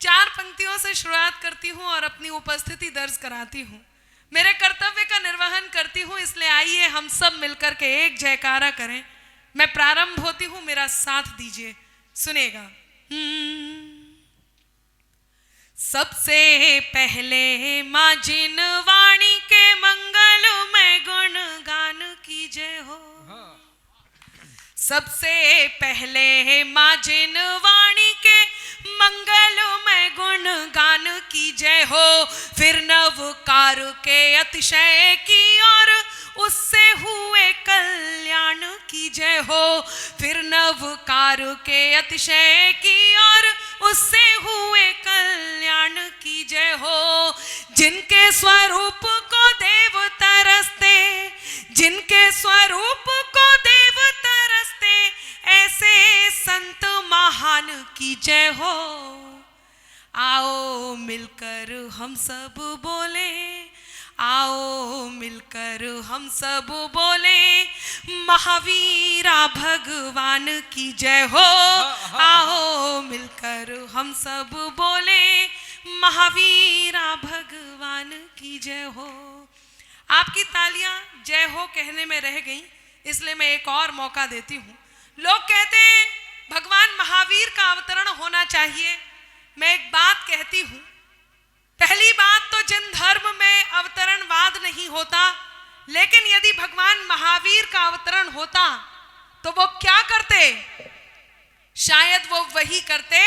4 पंक्तियों से शुरुआत करती हूँ और अपनी उपस्थिति दर्ज कराती हूँ। मेरे कर्तव्य का निर्वहन करती हूँ, इसलिए आइए हम सब मिलकर के एक जयकारा करें। मैं प्रारंभ होती हूँ, मेरा साथ दीजिए, सुनेगा। सबसे पहले माँ जिन वाणी के मंगल में गुण गान कीजिए हो। सबसे पहले माँ जिन वाणी के मंगल में गुण गान कीजिए हो, फिर नवकार के अतिशय की और उससे हुए कल्याण कीजिए हो, फिर नवकार के अतिशय की और उससे हुए कल्याण कीजिए हो। जिनके स्वरूप को देव तरसते, जिनके स्वरूप को देव तरसते, ऐसे संत महान की जय हो। आओ मिलकर हम सब बोले, आओ मिलकर हम सब बोले, महावीरा भगवान की जय हो। आओ मिलकर हम सब बोले, महावीरा भगवान की जय हो। आपकी तालियां जय हो कहने में रह गई, इसलिए मैं एक और मौका देती हूँ। लोग कहते हैं भगवान महावीर का अवतरण होना चाहिए। मैं एक बात कहती हूँ, पहली बात तो जिन धर्म में अवतरणवाद नहीं होता, लेकिन यदि भगवान महावीर का अवतरण होता तो वो क्या करते? शायद वो वही करते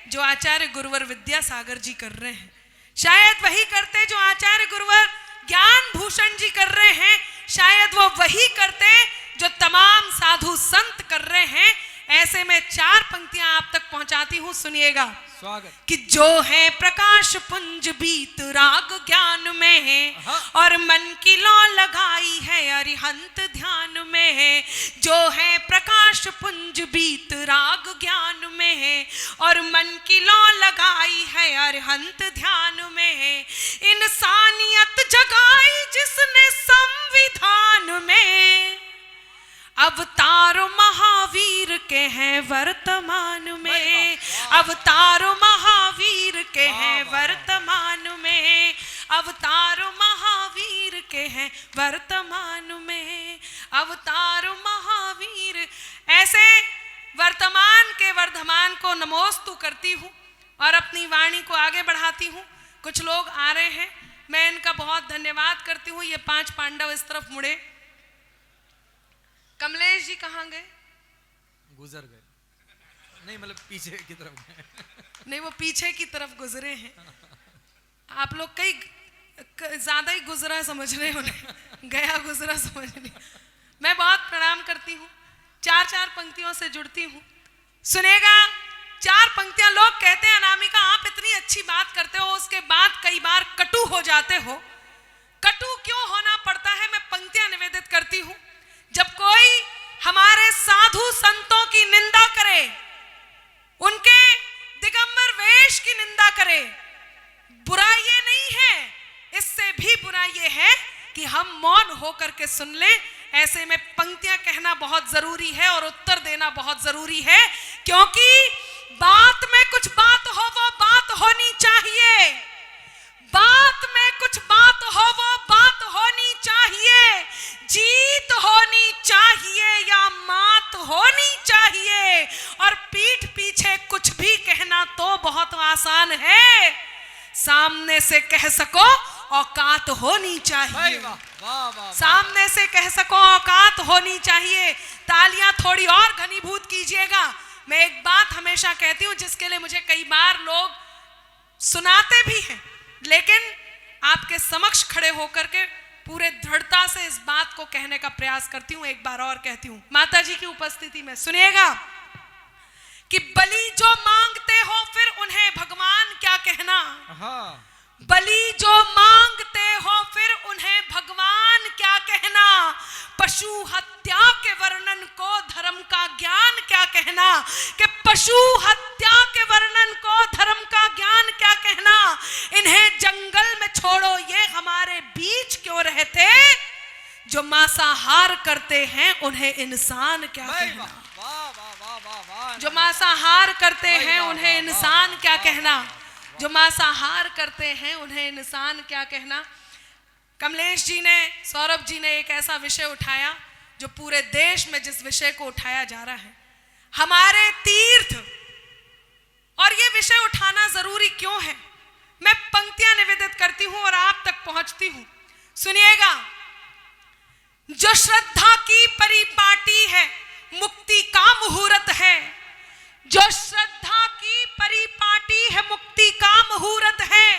जो आचार्य गुरुवर विद्यासागर जी कर रहे हैं, शायद वही करते जो आचार्य गुरुवर ज्ञान भूषण जी कर रहे हैं, शायद वो वही करते जो तमाम साधु संत कर रहे हैं। ऐसे में 4 पंक्तियां आप तक पहुंचाती हूं, सुनिएगा। स्वागत। कि जो है प्रकाश पुंज बीत राग ज्ञान में है, और मन की लौ लगाई है अरिहंत ध्यान में है। जो है प्रकाश पुंज बीत राग ज्ञान में है, और मन की लौ लगाई है अरिहंत ध्यान में है। इंसानियत जगाई जिसने संविधान में, अवतार महावीर के हैं वर्तमान में। अवतार महावीर के हैं वर्तमान में, अवतार महावीर के हैं वर्तमान में, अवतार महावीर। ऐसे वर्तमान के वर्धमान को नमोस्तु करती हूँ और अपनी वाणी को आगे बढ़ाती हूँ। कुछ लोग आ रहे हैं, मैं इनका बहुत धन्यवाद करती हूँ। ये 5 पांडव इस तरफ मुड़े। कमलेश जी कहाँ गए? गुजर गए। नहीं, मतलब पीछे की तरफ गए। नहीं, वो पीछे की तरफ गुजरे हैं। आप लोग कई ज्यादा ही गुजरा समझ रहे हो, गया गुजरा समझ नहीं। मैं बहुत प्रणाम करती हूँ, 4 पंक्तियों से जुड़ती हूँ। सुनेगा 4 पंक्तियां। लोग कहते हैं अनामिका आप इतनी अच्छी बात करते हो, उसके बाद कई बार कटु हो जाते हो। कटु क्यों होना पड़ता है? मैं पंक्तियां निवेदित करती हूँ। जब कोई हमारे साधु संतों की निंदा करे, उनके दिगंबर वेश की निंदा करे, बुरा ये नहीं है, इससे भी बुरा ये है कि हम मौन होकर के सुन ले। ऐसे में पंक्तियां कहना बहुत जरूरी है और उत्तर देना बहुत जरूरी है, क्योंकि बात में कुछ बात हो वो बात होनी चाहिए। बात में कुछ बात हो वो बात होनी चाहिए। जीत होनी चाहिए या मात होनी चाहिए। और पीठ पीछे कुछ भी कहना तो बहुत आसान है, सामने से कह सको औकात होनी चाहिए। वाह वाह वाह। सामने से कह सको औकात होनी चाहिए। तालियां थोड़ी और घनीभूत कीजिएगा। मैं एक बात हमेशा कहती हूं, जिसके लिए मुझे कई बार लोग सुनाते भी हैं, लेकिन आपके समक्ष खड़े होकर के पूरे दृढ़ता से इस बात को कहने का प्रयास करती हूँ। एक बार और कहती हूँ माता जी की उपस्थिति में, सुनिएगा। कि बलि जो मांगते हो फिर उन्हें भगवान क्या कहना। बलि जो मांगते हो फिर उन्हें भगवान क्या कहना। पशु हत्या के वर्णन को धर्म का ज्ञान क्या कहना। कि पशु हत्या के वर्णन को धर्म का ज्ञान क्या कहना। इन्हें जंगल में छोड़ो, ये हमारे बीच क्यों रहते। जो मांसाहार करते हैं उन्हें इंसान क्या कहना। जो मांसाहार करते हैं उन्हें इंसान क्या कहना। जो मांसाहार करते हैं उन्हें इंसान क्या कहना। कमलेश जी ने, सौरभ जी ने एक ऐसा विषय उठाया जो पूरे देश में जिस विषय को उठाया जा रहा है, हमारे तीर्थ। और ये विषय उठाना जरूरी क्यों है, मैं पंक्तियां निवेदित करती हूं और आप तक पहुंचती हूं, सुनिएगा। जो श्रद्धा की परिपाटी है, मुक्ति का मुहूर्त है। जो श्रद्धा की परिपाटी है, मुक्ति का मुहूर्त है।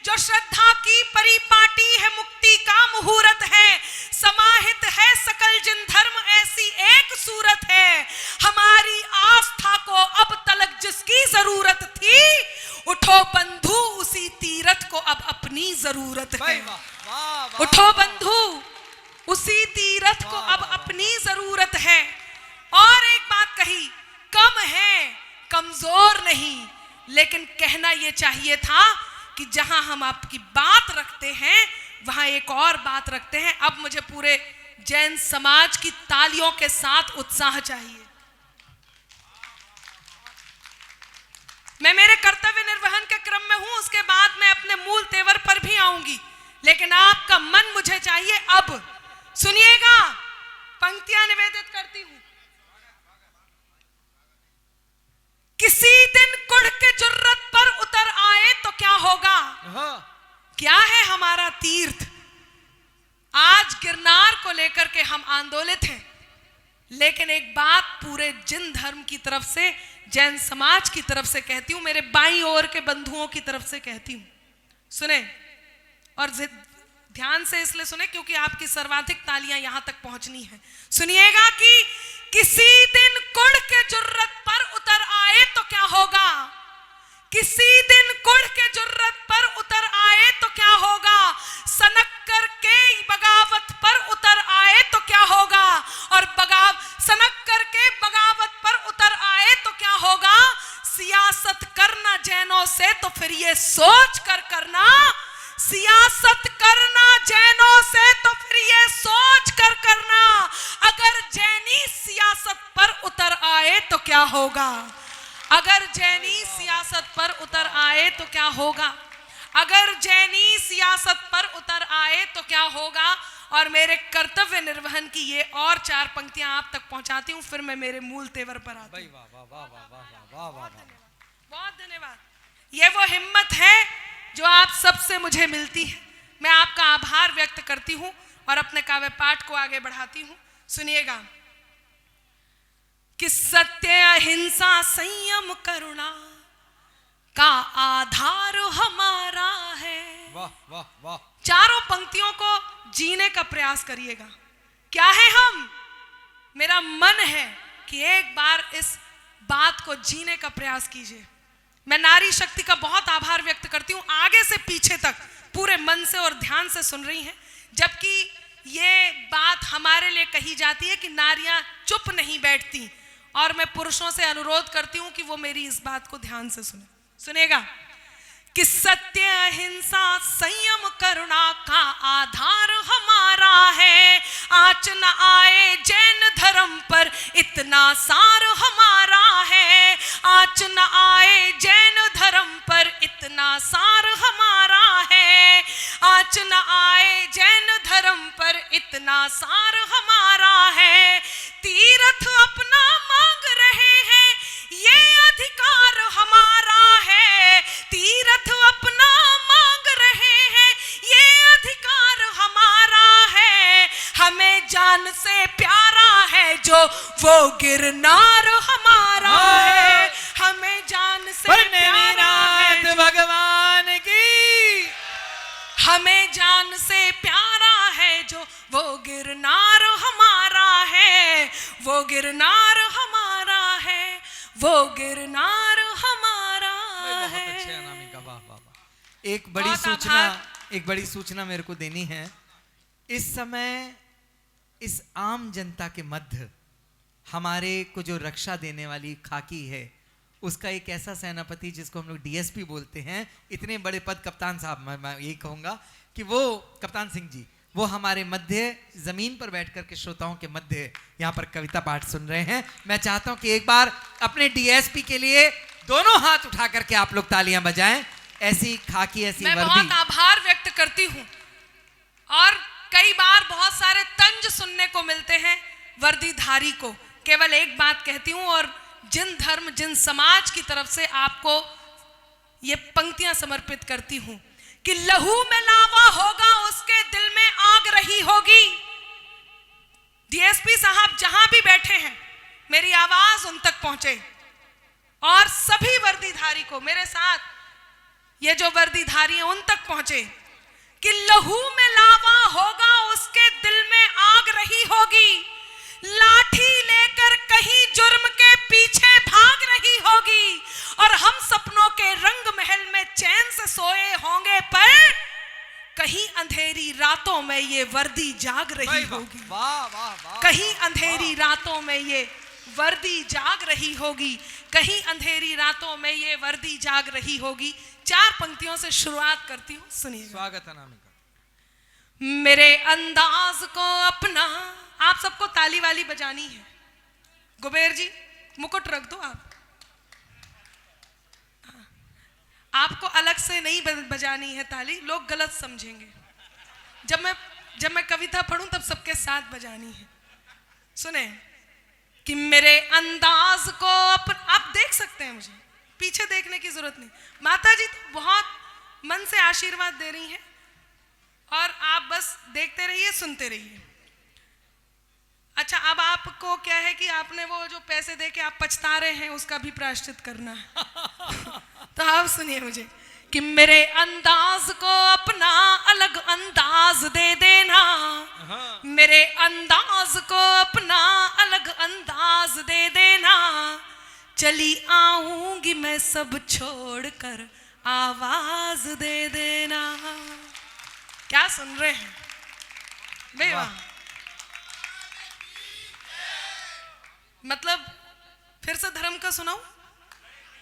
जो श्रद्धा की परिपाटी है, मुक्ति का मुहूर्त है। समाहित है सकल जिन धर्म, ऐसी एक सूरत है। हमारी आस्था को अब तलक जिसकी जरूरत थी, उठो बंधु उसी तीरथ को अब अपनी जरूरत है। उठो बंधु उसी तीरथ को अब अपनी जरूरत है। और एक बात कही, कम है कमजोर नहीं, लेकिन कहना यह चाहिए था कि जहां हम आपकी बात रखते हैं वहां एक और बात रखते हैं। अब मुझे पूरे जैन समाज की तालियों के साथ उत्साह चाहिए। मैं मेरे कर्तव्य निर्वहन के क्रम में हूं, उसके बाद मैं अपने मूल तेवर पर भी आऊंगी, लेकिन आपका मन मुझे चाहिए अब। सुनिएगा, पंक्तियां निवेदित करती हूं। किसी दिन कुढ़ के जुर्रत पर उतर आए तो क्या होगा। क्या है हमारा तीर्थ। आज गिरनार को लेकर के हम आंदोलित हैं, लेकिन एक बात पूरे जिन धर्म की तरफ से, जैन समाज की तरफ से कहती हूं, मेरे बाईं ओर के बंधुओं की तरफ से कहती हूं, सुने और ध्यान से इसलिए सुने क्योंकि आपकी सर्वाधिक तालियां यहां तक पहुंचनी है। सुनिएगा कि किसी दिन कुढ़ के जुर्रत पर उतर आए तो क्या होगा। किसी दिन कुढ़ के जुर्रत पर उतर आए तो क्या होगा। सनक करके बगावत पर उतर आए तो क्या होगा। और सनक करके बगावत पर उतर आए तो क्या होगा। सियासत करना जैनों से तो फिर ये सोच कर करना। सियासत करना जैनों से तो फिर ये सोच कर करना। अगर जैनी सियासत पर उतर आए तो क्या होगा। अगर जैनी सियासत पर उतर आए तो क्या होगा। अगर जैनी सियासत पर उतर आए तो क्या होगा। और मेरे कर्तव्य निर्वहन की ये और 4 पंक्तियां आप तक पहुंचाती हूं, फिर मैं मेरे मूल तेवर पर आती हूं। बहुत धन्यवाद। ये वो हिम्मत है जो आप सबसे मुझे मिलती है। मैं आपका आभार व्यक्त करती हूं और अपने काव्य पाठ को आगे बढ़ाती हूं। सुनिएगा कि सत्य अहिंसा संयम करुणा का आधार हमारा है। वाह वाह वाह। चारों पंक्तियों को जीने का प्रयास करिएगा। क्या है हम। मेरा मन है कि एक बार इस बात को जीने का प्रयास कीजिए। मैं नारी शक्ति का बहुत आभार व्यक्त करती हूं, आगे से पीछे तक पूरे मन से और ध्यान से सुन रही हैं, जबकि ये बात हमारे लिए कही जाती है कि नारियां चुप नहीं बैठती। और मैं पुरुषों से अनुरोध करती हूं कि वो मेरी इस बात को ध्यान से सुने। सुनेगा कि सत्य अहिंसा संयम करुणा का आधार हमारा है। आँच न आए जैन धर्म पर इतना सार हमारा है। आँच न आए जैन धर्म पर इतना सार हमारा है। आँच न आए जैन धर्म पर इतना सार हमारा है। तीर्थ अपना मांग रहे हैं, ये अधिकार हमारा है। तीर्थ अपना मांग रहे हैं, ये अधिकार हमारा है। हमें जान से प्यारा है जो वो गिरनार हमारा है। हमें जान से प्यारा है भगवान की। हमें जान से प्यारा है जो वो गिरनार हमारा है। वो गिरनार हमारा है। वो गिरनार हमारा है। बहुत अच्छे अनामिका, वाह वाह वाह। एक बड़ी सूचना मेरे को देनी है। इस समय इस आम जनता के मध्य हमारे को जो रक्षा देने वाली खाकी है, उसका एक ऐसा सेनापति जिसको हम लोग डीएसपी बोलते हैं, इतने बड़े पद, कप्तान साहब, मैं यही कहूंगा कि वो कप्तान सिंह जी, वो हमारे मध्य जमीन पर बैठकर के श्रोताओं के मध्य यहाँ पर कविता पाठ सुन रहे हैं। मैं चाहता हूं कि एक बार अपने डीएसपी के लिए दोनों हाथ उठा करके आप लोग तालियां बजाएं। ऐसी खाकी, ऐसी मैं वर्दी। बहुत आभार व्यक्त करती हूँ। और कई बार बहुत सारे तंज सुनने को मिलते हैं वर्दीधारी को। केवल एक बात कहती हूँ, और जिन धर्म, जिन समाज की तरफ से आपको ये पंक्तियां समर्पित करती हूँ कि लहू में लावा होगा, उसके दिल में आग रही होगी। डीएसपी साहब जहां भी बैठे हैं, मेरी आवाज उन तक पहुंचे, और सभी वर्दीधारी को मेरे साथ, ये जो वर्दीधारी हैं उन तक पहुंचे कि लहू में लावा होगा, उसके दिल में आग रही होगी। लाठी लेकर कहीं जुर्म के पीछे भाग रही होगी, और हम सपनों के रंग महल में चैन से सोए होंगे, पर कहीं अंधेरी रातों में ये वर्दी जाग रही होगी। वाह वाह वाह। कहीं अंधेरी रातों में ये वर्दी जाग रही होगी, कहीं अंधेरी रातों में ये वर्दी जाग रही होगी। 4 पंक्तियों से शुरुआत करती हूँ, सुनिए। स्वागत अनामिका। मेरे अंदाज को अपना, आप सबको ताली वाली बजानी है। गुबेर जी मुकुट रख दो आप। आपको अलग से नहीं बजानी है ताली, लोग गलत समझेंगे। जब मैं कविता पढ़ूं तब सबके साथ बजानी है। सुने कि मेरे अंदाज को आप देख सकते हैं, मुझे पीछे देखने की जरूरत नहीं। माता जी तो बहुत मन से आशीर्वाद दे रही हैं, और आप बस देखते रहिए, सुनते रहिए। अच्छा, अब आपको क्या है कि आपने वो जो पैसे दे के आप पछता रहे हैं, उसका भी प्रायश्चित करना है। तो आप सुनिए मुझे कि मेरे अंदाज को अपना अलग अंदाज दे देना, मेरे अंदाज को अपना अलग अंदाज दे देना, चली आऊंगी मैं सब छोड़कर आवाज दे देना। क्या सुन रहे हैं बे? वाह। मतलब फिर से धर्म का सुनाऊं?